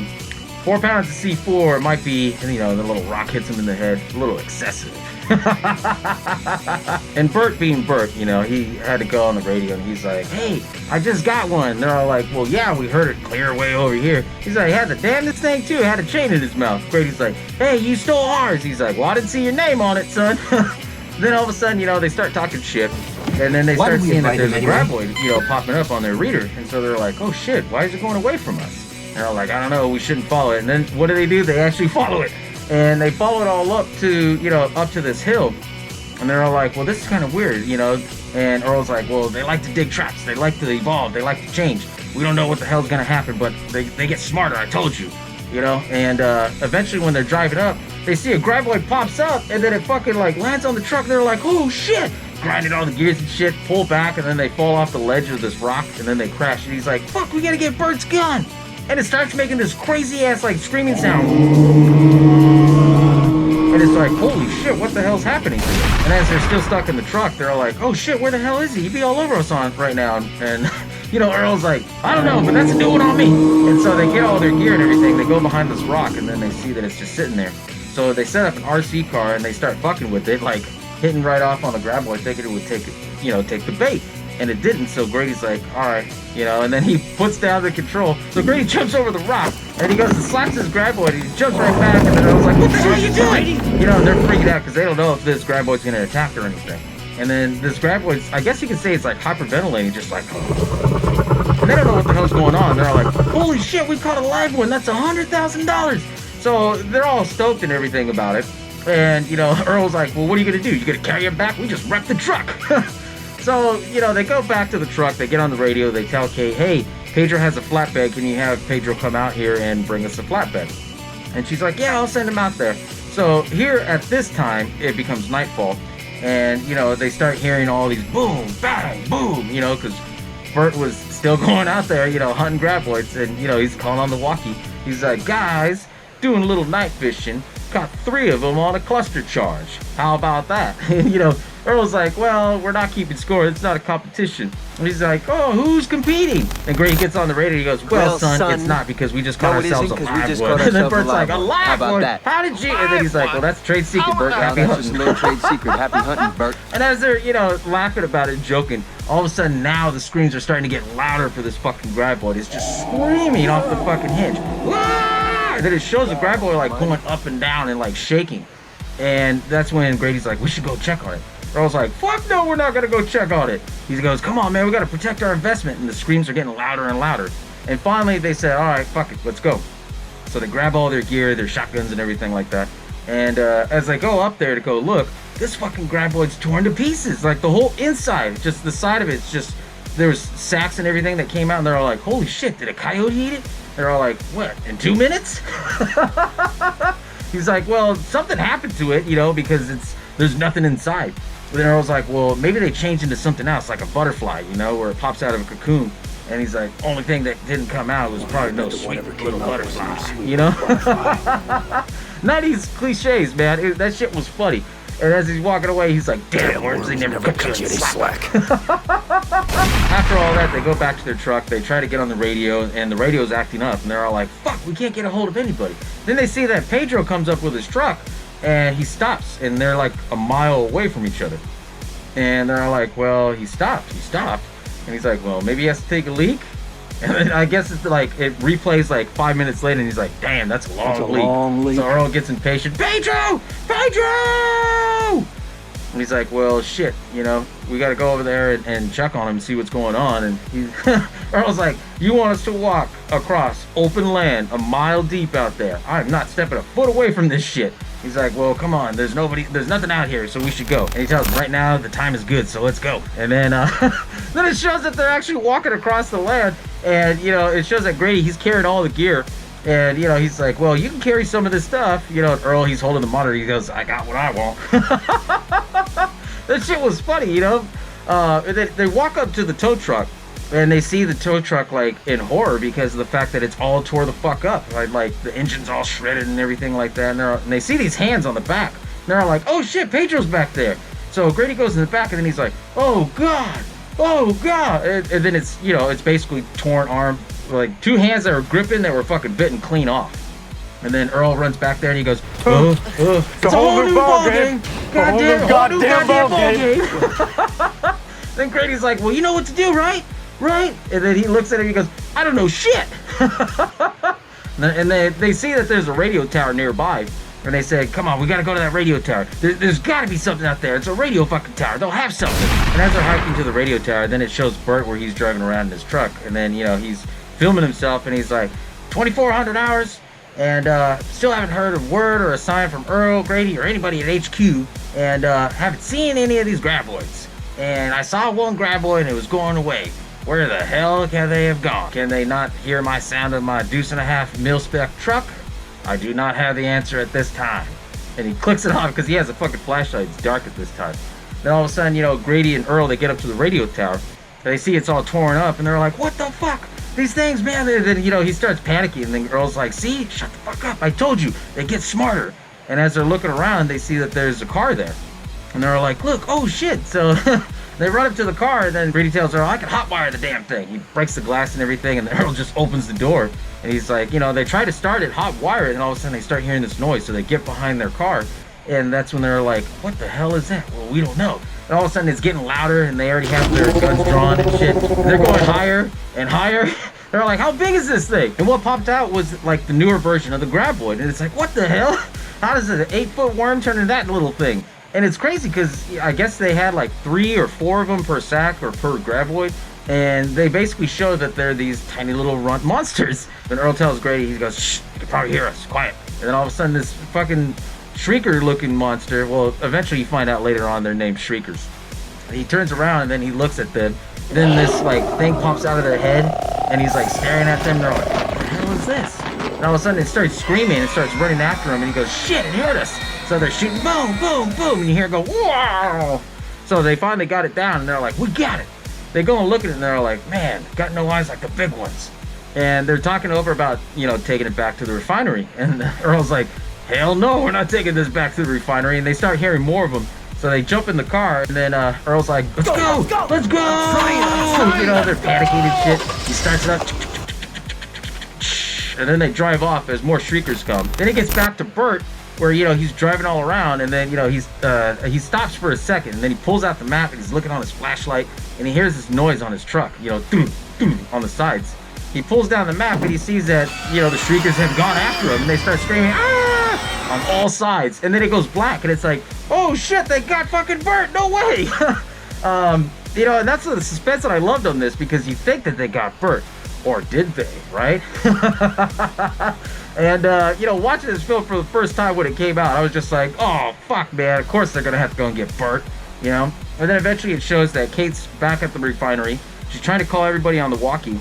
pounds of C4 might be, and, you know, the little rock hits him in the head, a little excessive. And Bert being Bert, you know, he had to go on the radio and he's like, hey, I just got one. And they're all like, well, yeah, we heard it clear way over here. He's like, he had the damnest thing too, had a chain in his mouth. Brady's like, hey, you stole ours. He's like, well, I didn't see your name on it, son. Then all of a sudden, you know, they start talking shit. And then they start seeing that there's a Graboid, you know, popping up on their reader. And so they're like, oh shit, why is it going away from us? And they're like, I don't know, we shouldn't follow it. And then what do? They actually follow it. And they follow it all up to, you know, up to this hill. And they're all like, well, this is kind of weird, you know. And Earl's like, well, they like to dig traps. They like to evolve. They like to change. We don't know what the hell's going to happen, but they get smarter. I told you. You know? And eventually when they're driving up, they see a Graboid pops up, and then it fucking, like, lands on the truck. They're like, oh, shit. Grinding all the gears and shit, pull back, and then they fall off the ledge of this rock, and then they crash. And he's like, fuck, we got to get Bert's gun. And it starts making this crazy-ass, like, screaming sound. And it's like, holy shit, what the hell's happening? And as they're still stuck in the truck, they're all like, oh shit, where the hell is he? He'd be all over us on right now. And you know, Earl's like, I don't know, but that's a new one on me. And so they get all their gear and everything. They go behind this rock, and then they see that it's just sitting there. So they set up an RC car, and they start fucking with it, like hitting right off on the Graboid, thinking it would take the bait. And it didn't, so Grady's like, alright, you know, and then he puts down the control. So Grady jumps over the rock, and he goes and slaps his Graboid, and he jumps right back, and then I was like, what the hell are you doing? You know, and they're freaking out, because they don't know if this Graboid's gonna attack or anything. And then this Graboid's, I guess you could say it's like hyperventilating, just like, and they don't know what the hell's going on. They're all like, holy shit, we caught a live one, that's $100,000. So they're all stoked and everything about it. And, you know, Earl's like, well, what are you gonna do? You gonna carry him back? We just wrecked the truck. So, you know, they go back to the truck, they get on the radio, they tell Kate, hey, Pedro has a flatbed, can you have Pedro come out here and bring us a flatbed? And she's like, yeah, I'll send him out there. So here at this time, it becomes nightfall, and, you know, they start hearing all these boom, bang, boom, you know, because Bert was still going out there, you know, hunting Graboids, and, you know, he's calling on the walkie. He's like, guys, doing a little night fishing, caught 3 of them on a cluster charge. How about that? You know, Earl's like, well, we're not keeping score. It's not a competition. And he's like, oh, who's competing? And Grady gets on the radio. He goes, well, son, it's not because we just caught ourselves a live one. And then Bert's like, a live one? How did you? And then he's like, well, that's trade secret, Bert. Happy hunting. That's just a little trade secret. Happy hunting, Bert. And as they're, you know, laughing about it, joking, all of a sudden now the screams are starting to get louder for this fucking Graboid. It's just screaming off the fucking hinge. And then it shows the Graboid like going up and down and like shaking. And that's when Grady's like, we should go check on it. Earl's like, fuck no, we're not gonna go check on it. He goes, come on, man, we gotta protect our investment. And the screams are getting louder and louder. And finally they said, all right, fuck it, let's go. So they grab all their gear, their shotguns and everything like that. And as they go up there to go look, this fucking Graboid's torn to pieces. Like the whole inside, just the side of it's just, there was sacks and everything that came out, and they're all like, holy shit, did a coyote eat it? They're all like, what, in 2 minutes? He's like, well, something happened to it, you know, because there's nothing inside. But then Earl's like, well, maybe they changed into something else, like a butterfly, you know, where it pops out of a cocoon. And he's like, only thing that didn't come out was probably no sweet little butterfly, you know? 90s cliches, man. That shit was funny. And as he's walking away, he's like, damn, worms, they never cut you any slack. After all that, they go back to their truck. They try to get on the radio, and the radio's acting up. And they're all like, fuck, we can't get a hold of anybody. Then they see that Pedro comes up with his truck, and he stops. And they're like a mile away from each other. And they're all like, well, he stopped. And he's like, well, maybe he has to take a leak. And then I guess it's like, it replays like 5 minutes later, and he's like, damn, that's a long leak. So Earl gets impatient. Pedro! And he's like, well, shit, you know, we gotta go over there and check on him and see what's going on. And Earl's like, you want us to walk across open land a mile deep out there? I'm not stepping a foot away from this shit. He's like, well, come on, there's nothing out here, so we should go. And he tells him, right now, the time is good, so let's go. And then, then it shows that they're actually walking across the land, and, you know, it shows that Grady, he's carrying all the gear, and, you know, he's like, well, you can carry some of this stuff. You know, and Earl, he's holding the monitor, he goes, I got what I want. That shit was funny, you know? They walk up to the tow truck, and they see the tow truck, like, in horror because of the fact that it's all tore the fuck up. Like the engine's all shredded and everything like that. And they see these hands on the back. And they're all like, oh shit, Pedro's back there. So Grady goes in the back, and then he's like, oh God. And then it's, you know, it's basically torn arm. Like, 2 hands that were gripping that were fucking bitten clean off. And then Earl runs back there, and he goes, it's a whole new ball game. Goddamn ball game. Then Grady's like, well, you know what to do, right? And then he looks at him, he goes, I don't know shit. And they see that there's a radio tower nearby. And they say, come on, we gotta go to that radio tower. There's gotta be something out there. It's a radio fucking tower. They'll have something. And as they're hiking to the radio tower, then it shows Bert where he's driving around in his truck. And then, you know, he's filming himself, and he's like, 2,400 hours, and still haven't heard a word or a sign from Earl, Grady, or anybody at HQ, and haven't seen any of these Graboids. and I saw one Graboid and it was going away. Where the hell can they have gone? Can they not hear my sound of my deuce-and-a-half mil-spec truck? I do not have the answer at this time. And he clicks it off because he has a fucking flashlight. It's dark at this time. Then all of a sudden, you know, Grady and Earl, they get up to the radio tower. And they see it's all torn up, and they're like, what the fuck? These things, man. And then, you know, he starts panicking, and then Earl's like, see? Shut the fuck up. I told you. They get smarter. And as they're looking around, they see that there's a car there. And they're like, look, oh shit. So they run up to the car, and then Grady tells Earl, I can hotwire the damn thing. He breaks the glass and everything, and Earl just opens the door. And he's like, you know, they try to start it, hotwire it, and all of a sudden they start hearing this noise. So they get behind their car, and that's when they're like, what the hell is that? Well, we don't know. And all of a sudden it's getting louder, and they already have their guns drawn and shit. And they're going higher and higher. They're like, how big is this thing? And what popped out was like the newer version of the Graboid. And it's like, what the hell? How does an 8-foot worm turn into that little thing? And it's crazy because I guess they had like 3 or 4 of them per sack or per Graboid. And they basically show that they're these tiny little runt monsters. And Earl tells Grady, he goes, shh, you can probably hear us, quiet. And then all of a sudden this fucking Shrieker looking monster, well, eventually you find out later on they're named Shriekers. And he turns around and then he looks at them. Then this like thing pops out of their head and he's like staring at them. And they're like, what the hell is this? And all of a sudden it starts screaming and starts running after him. And he goes, shit, it hurt us. So they're shooting, boom, boom, boom. And you hear it go, wow. So they finally got it down and they're like, we got it. They go and look at it and they're like, man, got no eyes like the big ones. And they're talking over about, you know, taking it back to the refinery. And Earl's like, hell no, we're not taking this back to the refinery. And they start hearing more of them. So they jump in the car, and then Earl's like, let's go! Let's go! You know, they're panicking and shit. He starts it up. And then they drive off as more Shriekers come. Then he gets back to Bert, where, you know, he's driving all around, and then, you know, he stops for a second, and then he pulls out the map, and he's looking on his flashlight, and he hears this noise on his truck, you know, doom, doom, on the sides. He pulls down the map, and he sees that, you know, the Shriekers have gone after him, and they start screaming, ah! On all sides. And then it goes black, and it's like, oh shit, they got fucking Bert, no way! You know, and that's the suspense that I loved on this, because you think that they got Bert. Or did they, right? And, you know, watching this film for the first time when it came out, I was just like, oh, fuck, man, of course they're gonna have to go and get Bert, you know? And then eventually it shows that Kate's back at the refinery. She's trying to call everybody on the walkie.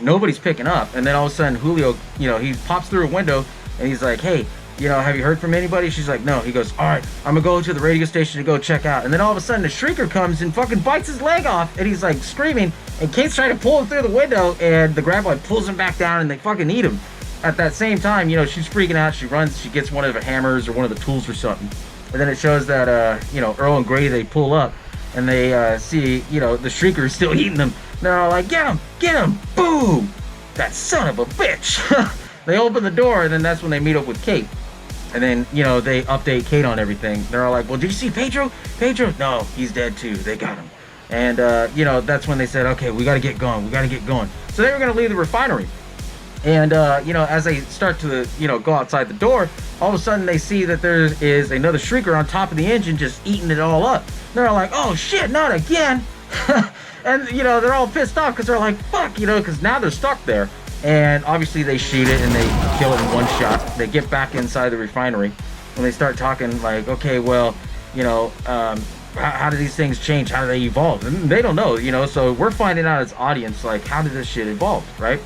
Nobody's picking up. And then all of a sudden, Julio, you know, he pops through a window, and he's like, hey, you know, have you heard from anybody? She's like, no. He goes, all right, I'm gonna go to the radio station to go check out. And then all of a sudden, the Shrieker comes and fucking bites his leg off, and he's like screaming, and Kate's trying to pull him through the window, and the Graboid pulls him back down, and they fucking eat him. At that same time, you know, she's freaking out. She runs, she gets one of the hammers or one of the tools or something. And then it shows that, you know, Earl and Grady, they pull up, and they see, you know, the Shrieker is still eating them. And they're all like, get him, boom! That son of a bitch! They open the door, and then that's when they meet up with Kate. And then, you know, they update Kate on everything. They're all like, well, did you see Pedro? Pedro? No, he's dead too. They got him. And, you know, that's when they said, okay, we got to get going. So they were going to leave the refinery. And, you know, as they start to, you know, go outside the door, all of a sudden they see that there is another Shrieker on top of the engine just eating it all up. They're all like, oh, shit, not again. And, you know, they're all pissed off because they're like, fuck, you know, because now they're stuck there. And obviously they shoot it and they kill it in one shot. They get back inside the refinery and they start talking like, okay, well, you know, how do these things change? How do they evolve? And they don't know, you know, so we're finding out as audience, like, how did this shit evolve, right?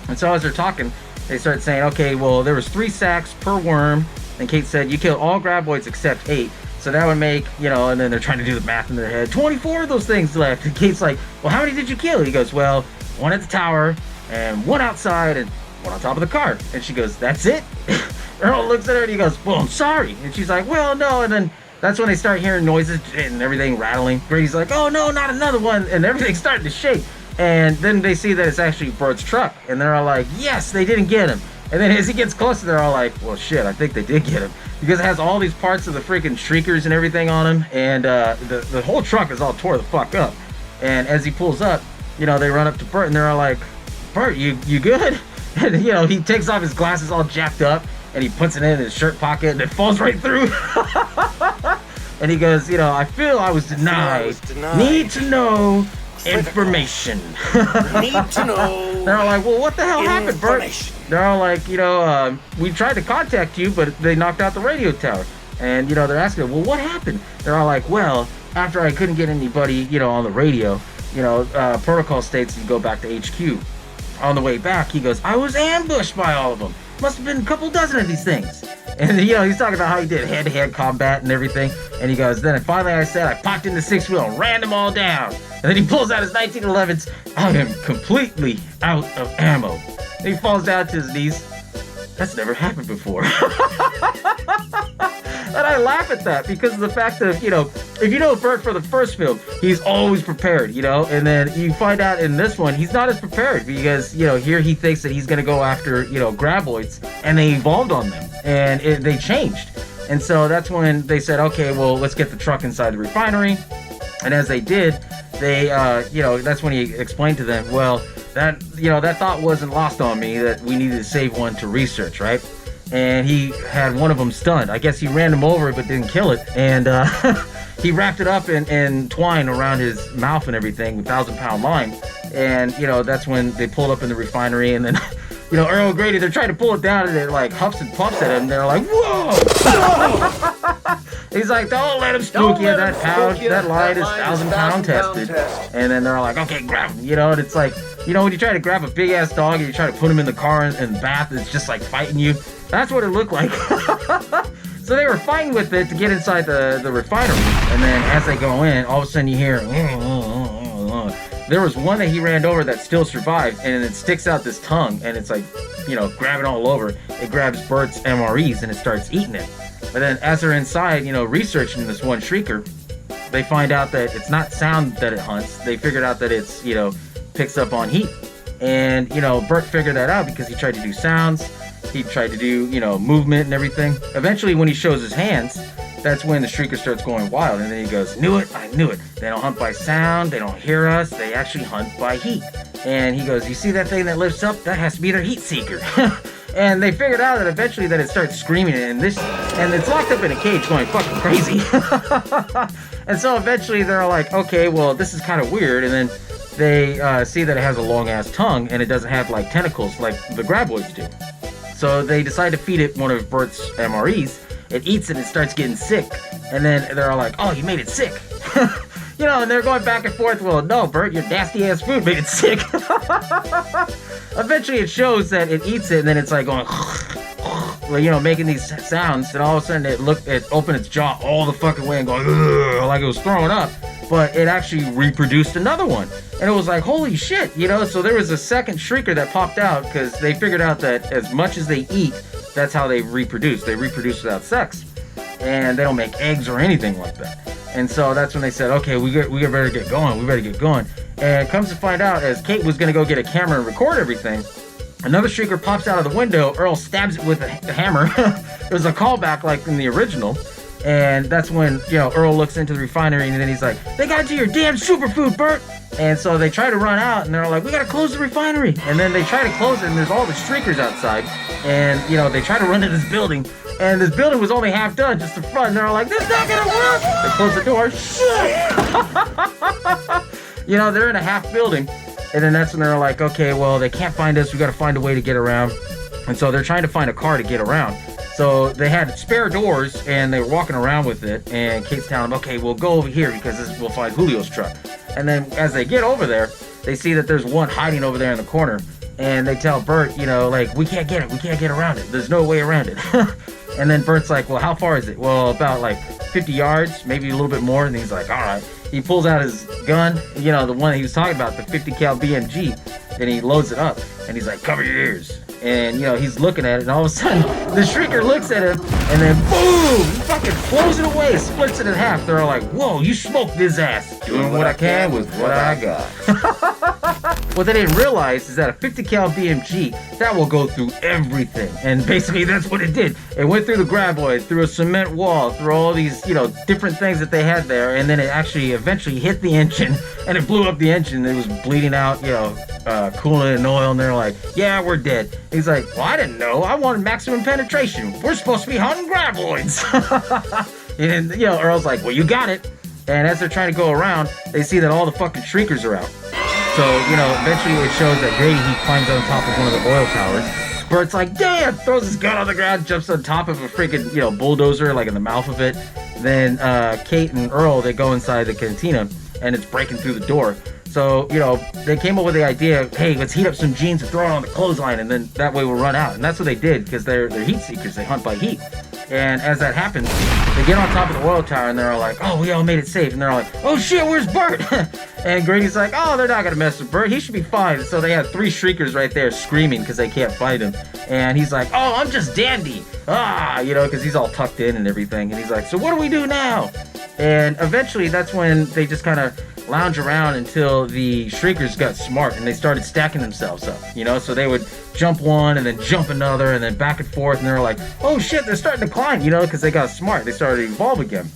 And so as they're talking, they start saying, okay, well, there was 3 sacks per worm. And Kate said, you killed all Graboids except 8. So that would make, you know, and then they're trying to do the math in their head. 24 of those things left. And Kate's like, well, how many did you kill? He goes, well, 1 at the tower, and 1 outside, and 1 on top of the car. And she goes, that's it? Earl looks at her and he goes, well, I'm sorry. And she's like, well, no. And then that's when they start hearing noises and everything rattling. Grady's like, oh, no, not another one. And everything's starting to shake. And then they see that it's actually Bert's truck. And they're all like, yes, they didn't get him. And then as he gets closer, they're all like, well, shit, I think they did get him. Because it has all these parts of the freaking Shriekers and everything on him. And the whole truck is all tore the fuck up. And as he pulls up, you know, they run up to Bert and they're all like, Bert, you good? And, you know, he takes off his glasses all jacked up and he puts it in his shirt pocket and it falls right through. And he goes, you know, I feel I was denied. Need to know information. Need to know. They're all like, well, what the hell happened, Bert? They're all like, you know, we tried to contact you, but they knocked out the radio tower. And, you know, they're asking, well, what happened? They're all like, well, after I couldn't get anybody, on the radio, protocol states to go back to HQ. On the way back, he goes, I was ambushed by all of them. Must have been a couple dozen of these things. And, he's talking about how he did head-to-head combat and everything. And he goes, then finally I said, I popped in the sixth wheel and ran them all down. And then he pulls out his 1911s. I am completely out of ammo. And he falls down to his knees. That's never happened before. And I laugh at that because of the fact that, if you know Bert for the first film, he's always prepared, and then you find out in this one, he's not as prepared because, here he thinks that he's going to go after, Graboids, and they evolved on them, and they changed. And so that's when they said, okay, well, let's get the truck inside the refinery. And as they did, they, that's when he explained to them, well, that thought wasn't lost on me, that we needed to save one to research, right? And he had one of them stunned. I guess he ran him over but didn't kill it. And he wrapped it up in twine around his mouth and everything with 1,000-pound line. And, that's when they pulled up in the refinery. And then, Earl Grady, they're trying to pull it down and it like huffs and puffs at him. And they're like, whoa! He's like, don't let him spook you. That line is 1,000-pound tested. And then they're like, okay, grab him. And it's like, when you try to grab a big-ass dog and you try to put him in the car in the bath, it's just like fighting you. That's what it looked like. So they were fighting with it to get inside the refinery. And then as they go in, all of a sudden you hear... There was one that he ran over that still survived, and it sticks out this tongue, and it's like, grabbing all over. It grabs Bert's MREs, and it starts eating it. But then as they're inside, researching this one Shrieker, they find out that it's not sound that it hunts. They figured out that it's, picks up on heat. And, Bert figured that out because he tried to do sounds. He tried to do, movement and everything. Eventually, when he shows his hands, that's when the Shrieker starts going wild. And then he goes, knew it, I knew it. They don't hunt by sound. They don't hear us. They actually hunt by heat. And he goes, you see that thing that lifts up? That has to be their heat seeker. And they figured out that eventually that it starts screaming. And it's locked up in a cage going fucking crazy. And so eventually they're like, okay, well, this is kind of weird. And then they see that it has a long-ass tongue. And it doesn't have, like, tentacles like the Graboids do. So they decide to feed it one of Bert's MREs. It eats it and it starts getting sick. And then they're all like, oh, you made it sick. And they're going back and forth. Well, no, Bert, your nasty-ass food made it sick. Eventually it shows that it eats it and then it's like going, making these sounds. And all of a sudden it opened its jaw all the fucking way and going, like it was throwing up. But it actually reproduced another one. And it was like, holy shit, So there was a second Shrieker that popped out because they figured out that as much as they eat, that's how they reproduce. They reproduce without sex. And they don't make eggs or anything like that. And so that's when they said, okay, we better get going. We better get going. And comes to find out, as Kate was going to go get a camera and record everything, another Shrieker pops out of the window. Earl stabs it with a hammer. It was a callback like in the original. And that's when, Earl looks into the refinery and then he's like, they got to your damn superfood, Bert. And so they try to run out and they're like, we got to close the refinery. And then they try to close it and there's all the Shriekers outside. And, they try to run to this building. And this building was only half done, just the front. And they're like, this is not going to work. They close the door. Shit. They're in a half building. And then that's when they're like, okay, well, they can't find us. We got to find a way to get around. And so they're trying to find a car to get around. So they had spare doors, and they were walking around with it, and Kate's telling them, okay, we'll go over here because we'll find Julio's truck. And then as they get over there, they see that there's one hiding over there in the corner, and they tell Bert, we can't get it, we can't get around it, there's no way around it. And then Bert's like, well, how far is it? Well, about like 50 yards, maybe a little bit more, and he's like, all right. He pulls out his gun, the one that he was talking about, the 50 cal BMG, and he loads it up, and he's like, cover your ears. And, he's looking at it, and all of a sudden, the Shrieker looks at him, and then boom! He fucking blows it away, splits it in half. They're all like, whoa, you smoked his ass. Doing what I can with what I got. What they didn't realize is that a 50 cal BMG, that will go through everything. And basically, that's what it did. It went through the Graboid, through a cement wall, through all these, different things that they had there, and then it actually eventually hit the engine, and it blew up the engine. It was bleeding out, coolant and oil, and they're like, yeah, we're dead. He's like, well, I didn't know. I wanted maximum penetration. We're supposed to be hunting Graboids. And, Earl's like, well, you got it. And as they're trying to go around, they see that all the fucking Shriekers are out. So, eventually it shows that Grady, he climbs on top of one of the oil towers. Bert's like, damn, throws his gun on the ground, jumps on top of a freaking, bulldozer, like in the mouth of it. Then Kate and Earl, they go inside the cantina, and it's breaking through the door. So, they came up with the idea of, hey, let's heat up some jeans and throw it on the clothesline, and then that way we'll run out. And that's what they did, because they're heat seekers. They hunt by heat. And as that happens, they get on top of the oil tower, and they're all like, oh, we all made it safe. And they're all like, oh, shit, where's Bert? And Grady's like, oh, they're not going to mess with Bert. He should be fine. So they have 3 Shriekers right there screaming because they can't fight him. And he's like, oh, I'm just dandy. Because he's all tucked in and everything. And he's like, so what do we do now? And eventually, that's when they just kind of lounge around until the Shriekers got smart and they started stacking themselves up, so they would jump one and then jump another and then back and forth, and they were like, oh shit, they're starting to climb, because they got smart. They started to evolve again.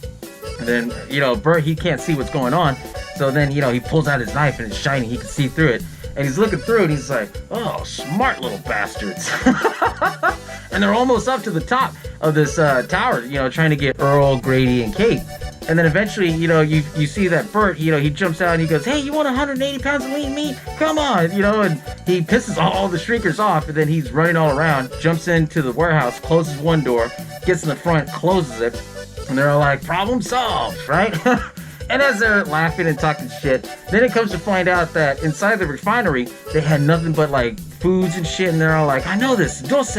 And then, Bert, he can't see what's going on, so then, he pulls out his knife and it's shiny, he can see through it, and he's looking through it and he's like, oh, smart little bastards. And they're almost up to the top of this tower, trying to get Earl, Grady, and Kate. And then eventually, you see that Bert, he jumps out and he goes, hey, you want 180 pounds of lean meat? Come on, and he pisses all the Shriekers off, and then he's running all around, jumps into the warehouse, closes one door, gets in the front, closes it, and they're all like, problem solved, right? And as they're laughing and talking shit, then it comes to find out that inside the refinery, they had nothing but, foods and shit, and they're all like, I know this, dulce,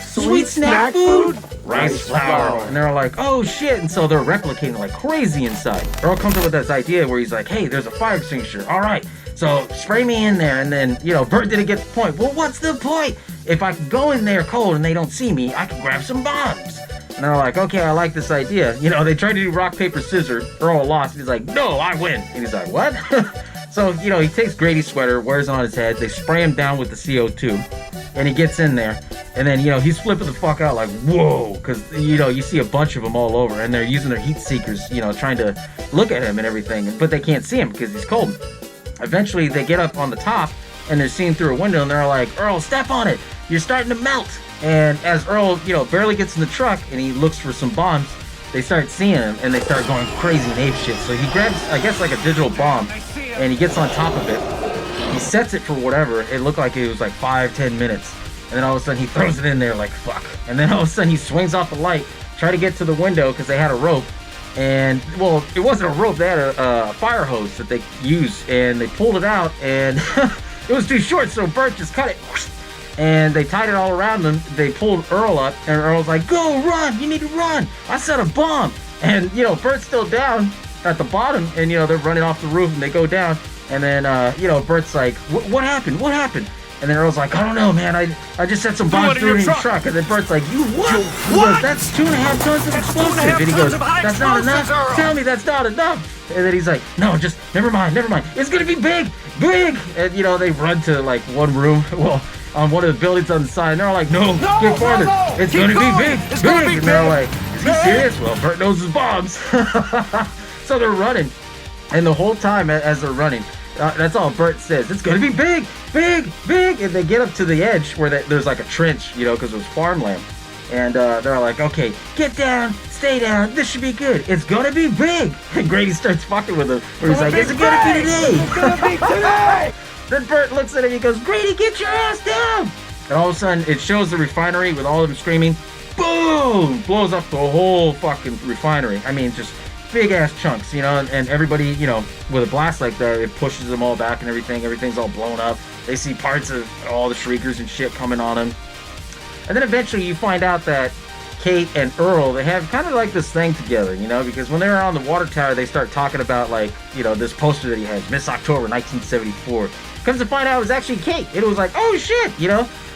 sweet snack food, rice flour, and they're all like, oh shit, and so they're replicating like crazy inside. Earl comes up with this idea where he's like, hey, there's a fire extinguisher, alright, so spray me in there, and then, Bert didn't get the point. Well, what's the point? If I can go in there cold and they don't see me, I can grab some bombs. And they're like, okay, I like this idea. They tried to do rock, paper, scissors. Earl lost. He's like, no, I win. And he's like, what? So, he takes Grady's sweater, wears it on his head. They spray him down with the CO2. And he gets in there. And then, he's flipping the fuck out like, whoa. Because, you see a bunch of them all over. And they're using their heat seekers, trying to look at him and everything. But they can't see him because he's cold. Eventually, they get up on the top. And they're seeing through a window. And they're like, Earl, step on it. You're starting to melt. And as Earl, barely gets in the truck and he looks for some bombs, they start seeing him and they start going crazy and ape shit. So he grabs, I guess, like a digital bomb and he gets on top of it. He sets it for whatever. It looked like it was like 5-10 minutes. And then all of a sudden he throws it in there like, fuck. And then all of a sudden he swings off the light, try to get to the window because they had a rope. And, well, it wasn't a rope. They had a fire hose that they used and they pulled it out and it was too short. So Bert just cut it. And they tied it all around them. They pulled Earl up, and Earl's like, go, run, you need to run. I set a bomb. And, Bert's still down at the bottom, and, they're running off the roof, and they go down. And then, Bert's like, what happened? What happened? And then Earl's like, I don't know, man. I just set some bombs through in your truck. And then Bert's like, you what? He goes, that's 2.5 tons of explosive. And he goes, that's not enough? Tell me that's not enough. And then he's like, no, just, never mind. It's going to be big. And, they run to, one room. Well, on one of the buildings on the side, and they're all like, no, get farther. It's going to be big. And they're all like, is he serious? Well, Bert knows his bombs. So they're running. And the whole time as they're running, that's all Bert says. It's going to be big. And they get up to the edge where there's like a trench, because it was farmland. And they're like, okay, get down, stay down. This should be good. It's going to be big. And Grady starts fucking with him. Where he's like, is it going to be today? It's going to be today. Then Bert looks at him and he goes, Grady, get your ass down! And all of a sudden, it shows the refinery with all of them screaming. Boom! Blows up the whole fucking refinery. I mean, just big-ass chunks, and everybody, with a blast like that, it pushes them all back and everything. Everything's all blown up. They see parts of all the Shriekers and shit coming on them. And then eventually you find out that Kate and Earl, they have kind of like this thing together, because when they were on the water tower, they start talking about, this poster that he has, Miss October 1974. Comes to find out it was actually Kate. It was like, oh shit,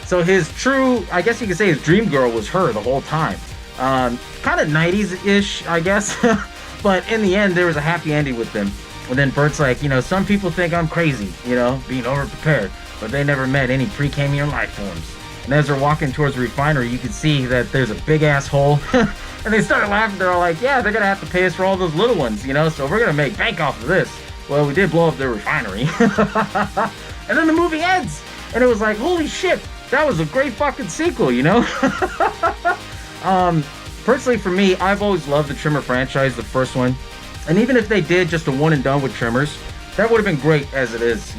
So his true, I guess you could say his dream girl was her the whole time. Kind of 90s-ish, I guess. But in the end, there was a happy ending with them. And then Bert's like, some people think I'm crazy, being overprepared. But they never met any Precambrian life forms. And as they're walking towards the refinery, you can see that there's a big-ass hole. And they started laughing. They're all like, yeah, they're going to have to pay us for all those little ones, so we're going to make bank off of this. Well, we did blow up their refinery. And then the movie ends. And it was like, holy shit, that was a great fucking sequel, Personally, for me, I've always loved the Tremor franchise, the first one. And even if they did just a one and done with Tremors, that would have been great as it is,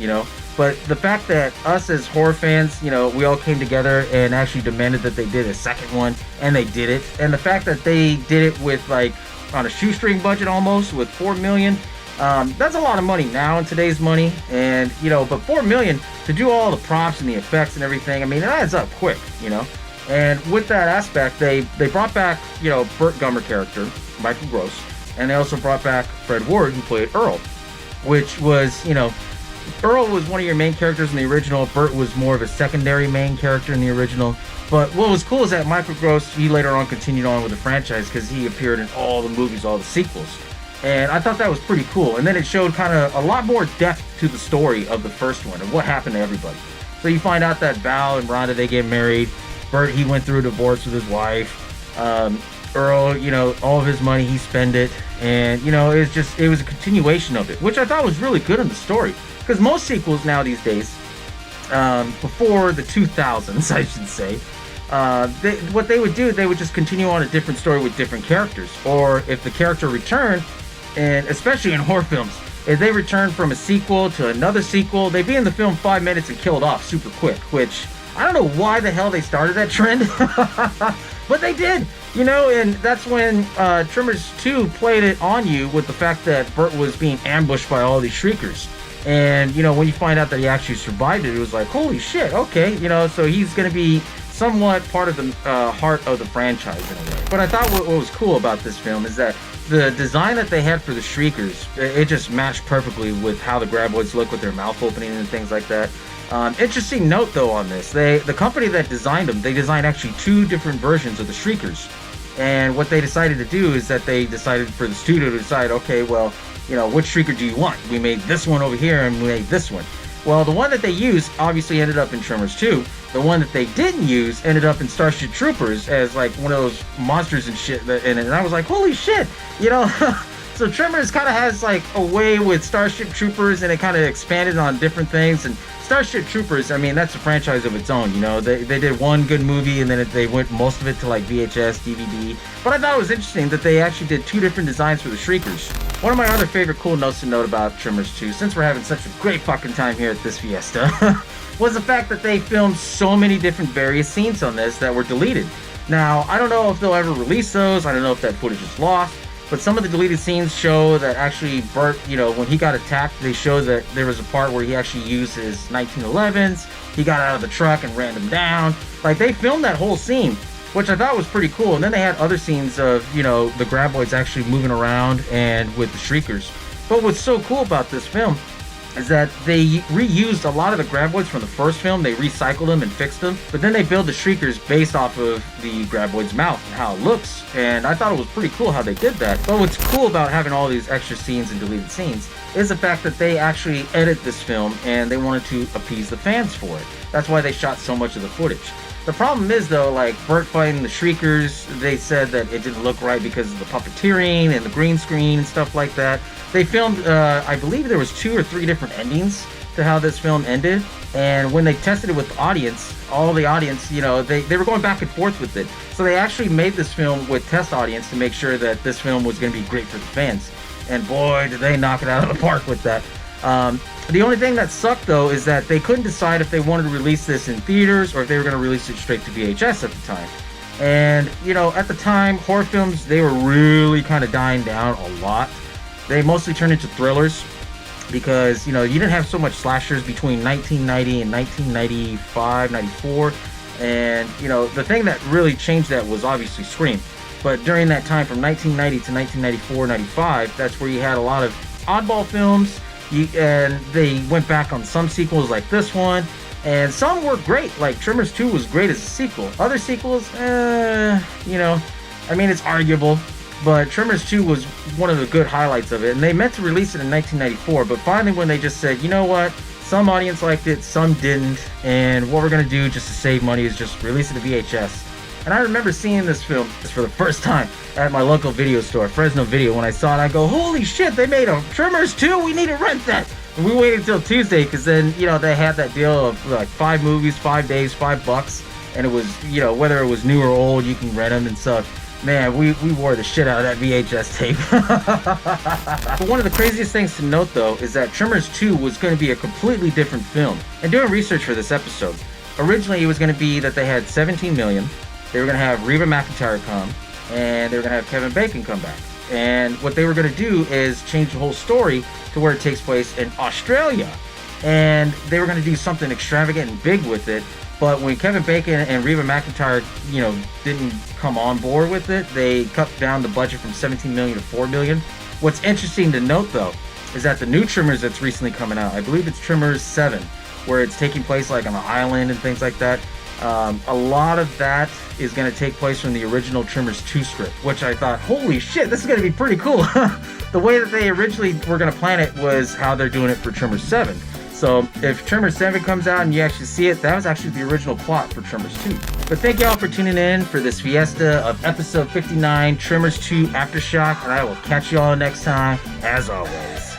But the fact that us as horror fans, we all came together and actually demanded that they did a second one, and they did it. And the fact that they did it with, on a shoestring budget almost with $4 million. That's a lot of money now in today's money, and but $4 million to do all the props and the effects and everything. I mean, it adds up quick, And with that aspect, they brought back Burt Gummer character, Michael Gross, and they also brought back Fred Ward, who played Earl, which was Earl was one of your main characters in the original. Burt was more of a secondary main character in the original. But what was cool is that Michael Gross, he later on continued on with the franchise because he appeared in all the movies, all the sequels. And I thought that was pretty cool. And then it showed kind of a lot more depth to the story of the first one and what happened to everybody. So you find out that Val and Rhonda, they get married. Burt, he went through a divorce with his wife. Earl, all of his money, he spent it. And, it was a continuation of it, which I thought was really good in the story. Because most sequels now these days, before the 2000s, I should say, what they would do, they would just continue on a different story with different characters. Or if the character returned, and especially in horror films, if they return from a sequel to another sequel, they'd be in the film 5 minutes and killed off super quick, which I don't know why the hell they started that trend, but they did, and that's when Tremors 2 played it on you with the fact that Burt was being ambushed by all these Shriekers. And, when you find out that he actually survived it, it was like, holy shit, okay, so he's going to be somewhat part of the heart of the franchise in a way. But I thought what was cool about this film is that the design that they had for the Shriekers, it just matched perfectly with how the Graboids look with their mouth opening and things like that. Interesting note though on this, the company that designed them, they designed actually 2 different versions of the Shriekers. And what they decided to do is that they decided for the studio to decide, okay, well, which Shrieker do you want? We made this one over here and we made this one. Well, the one that they used obviously ended up in Tremors 2. The one that they didn't use ended up in Starship Troopers as like one of those monsters and shit in it. And I was like, holy shit, So Tremors kind of has like a way with Starship Troopers, and it kind of expanded on different things. And Starship Troopers, I mean, that's a franchise of its own. They did one good movie, and then they went most of it to like VHS, DVD. But I thought it was interesting that they actually did 2 different designs for the Shriekers. One of my other favorite cool notes to note about Tremors 2, since we're having such a great fucking time here at this Fiesta, was the fact that they filmed so many different various scenes on this that were deleted. Now, I don't know if they'll ever release those. I don't know if that footage is lost. But some of the deleted scenes show that actually Burt, when he got attacked, they show that there was a part where he actually used his 1911s. He got out of the truck and ran them down. Like, they filmed that whole scene, which I thought was pretty cool. And then they had other scenes of, the Graboids actually moving around and with the Shriekers. But what's so cool about this film is that they reused a lot of the Graboids from the first film. They recycled them and fixed them, but then they built the Shriekers based off of the Graboid's mouth and how it looks, and I thought it was pretty cool how they did that. But what's cool about having all these extra scenes and deleted scenes is the fact that they actually edit this film and they wanted to appease the fans for it. That's why they shot so much of the footage. The problem is though, like Burt fighting the Shriekers, they said that it didn't look right because of the puppeteering and the green screen and stuff like that. They filmed, I believe there was 2 or 3 different endings to how this film ended. And when they tested it with the audience, all the audience, they were going back and forth with it. So they actually made this film with test audience to make sure that this film was going to be great for the fans. And boy, did they knock it out of the park with that. The only thing that sucked though is that they couldn't decide if they wanted to release this in theaters or if they were going to release it straight to VHS at the time. And, at the time, horror films, they were really kind of dying down a lot. They mostly turned into thrillers because, you didn't have so much slashers between 1990 and 1995, 94. And, the thing that really changed that was obviously Scream. But during that time from 1990 to 1994, 95, that's where you had a lot of oddball films. And they went back on some sequels like this one. And some were great. Like Tremors 2 was great as a sequel. Other sequels, it's arguable. But Tremors 2 was one of the good highlights of it. And they meant to release it in 1994. But finally when they just said, you know what? Some audience liked it, some didn't. And what we're going to do just to save money is just release it to VHS. And I remember seeing this film for the first time at my local video store, Fresno Video. When I saw it, I go, holy shit, they made a Tremors 2? We need to rent that. And we waited until Tuesday because then, they had that deal of like 5 movies, 5 days, $5. And it was, whether it was new or old, you can rent them and stuff. Man, we wore the shit out of that VHS tape. But one of the craziest things to note, though, is that Tremors 2 was going to be a completely different film. And doing research for this episode, originally it was going to be that they had $17 million. They were going to have Reba McEntire come, and they were going to have Kevin Bacon come back. And what they were going to do is change the whole story to where it takes place in Australia. And they were going to do something extravagant and big with it. But when Kevin Bacon and Reba McEntire, didn't come on board with it, they cut down the budget from $17 million to $4 million. What's interesting to note, though, is that the new Tremors that's recently coming out, I believe it's Tremors 7, where it's taking place like on an island and things like that. A lot of that is going to take place from the original Tremors 2 script, which I thought, holy shit, this is going to be pretty cool. The way that they originally were going to plan it was how they're doing it for Tremors 7. So if Tremors 7 comes out and you actually see it, that was actually the original plot for Tremors 2. But thank y'all for tuning in for this Fiesta of episode 59, Tremors 2 Aftershock, and I will catch y'all next time, as always.